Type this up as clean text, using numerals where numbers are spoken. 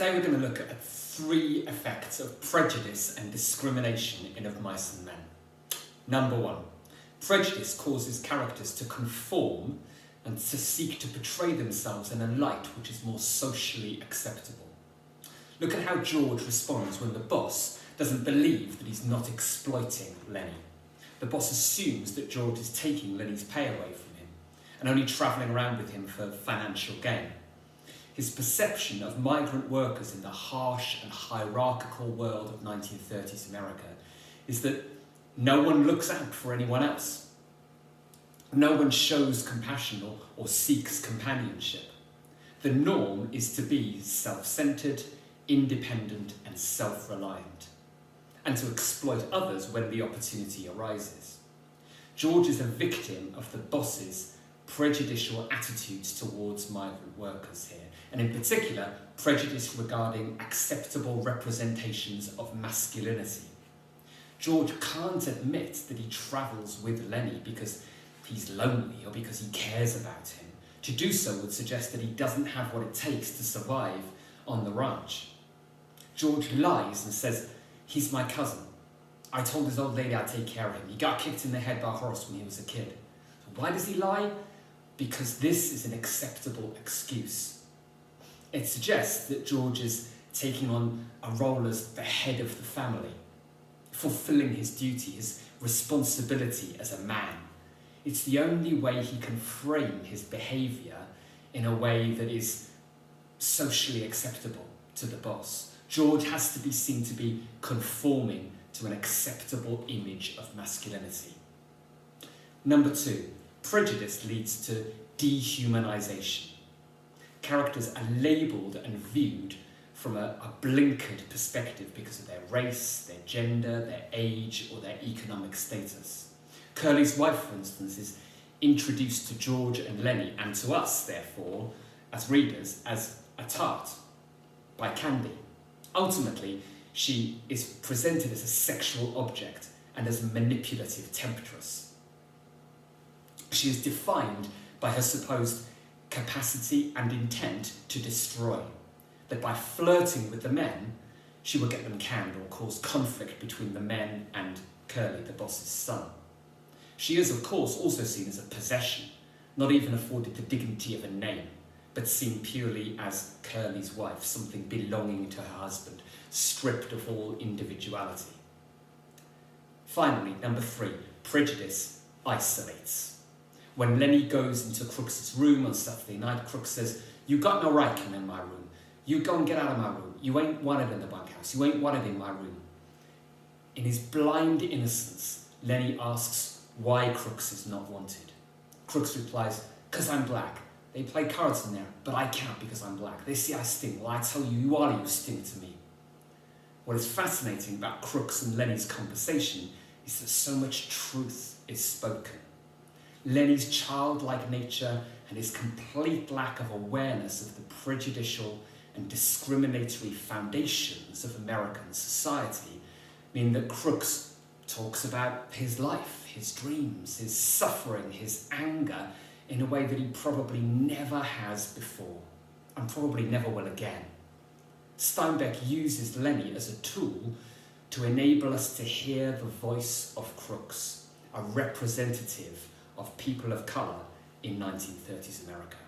Today we're going to look at 3 effects of prejudice and discrimination in Of Mice and Men. Number 1. Prejudice causes characters to conform and to seek to portray themselves in a light which is more socially acceptable. Look at how George responds when the boss doesn't believe that he's not exploiting Lenny. The boss assumes that George is taking Lenny's pay away from him and only travelling around with him for financial gain. His perception of migrant workers in the harsh and hierarchical world of 1930s America is that no one looks out for anyone else. No one shows compassion or seeks companionship. The norm is to be self-centred, independent and self-reliant, and to exploit others when the opportunity arises. George is a victim of the boss's prejudicial attitudes towards migrant workers here, and in particular, prejudice regarding acceptable representations of masculinity. George can't admit that he travels with Lenny because he's lonely or because he cares about him. To do so would suggest that he doesn't have what it takes to survive on the ranch. George lies and says, "He's my cousin. I told his old lady I'd take care of him. He got kicked in the head by a horse when he was a kid." So why does he lie? Because this is an acceptable excuse. It suggests that George is taking on a role as the head of the family, fulfilling his duty, his responsibility as a man. It's the only way he can frame his behaviour in a way that is socially acceptable to the boss. George has to be seen to be conforming to an acceptable image of masculinity. Number 2, prejudice leads to dehumanization. Characters are labelled and viewed from a blinkered perspective because of their race, their gender, their age, or their economic status. Curly's wife, for instance, is introduced to George and Lenny, and to us, therefore, as readers, as a tart by Candy. Ultimately, she is presented as a sexual object and as a manipulative temptress. She is defined by her supposed capacity and intent to destroy, that by flirting with the men, she will get them canned or cause conflict between the men and Curly, the boss's son. She is, of course, also seen as a possession, not even afforded the dignity of a name, but seen purely as Curly's wife, something belonging to her husband, stripped of all individuality. Finally, number 3, prejudice isolates. When Lenny goes into Crooks's room on Saturday night, Crooks says, "You got no right coming in my room. You go and get out of my room. You ain't wanted in the bunkhouse. You ain't wanted in my room." In his blind innocence, Lenny asks why Crooks is not wanted. Crooks replies, "'Cause I'm black. They play cards in there, but I can't because I'm black. They see I stink. Well, I tell you, all you stink to me." What is fascinating about Crooks and Lenny's conversation is that so much truth is spoken. Lenny's childlike nature and his complete lack of awareness of the prejudicial and discriminatory foundations of American society mean that Crooks talks about his life, his dreams, his suffering, his anger in a way that he probably never has before and probably never will again. Steinbeck uses Lenny as a tool to enable us to hear the voice of Crooks, a representative of people of colour in 1930s America.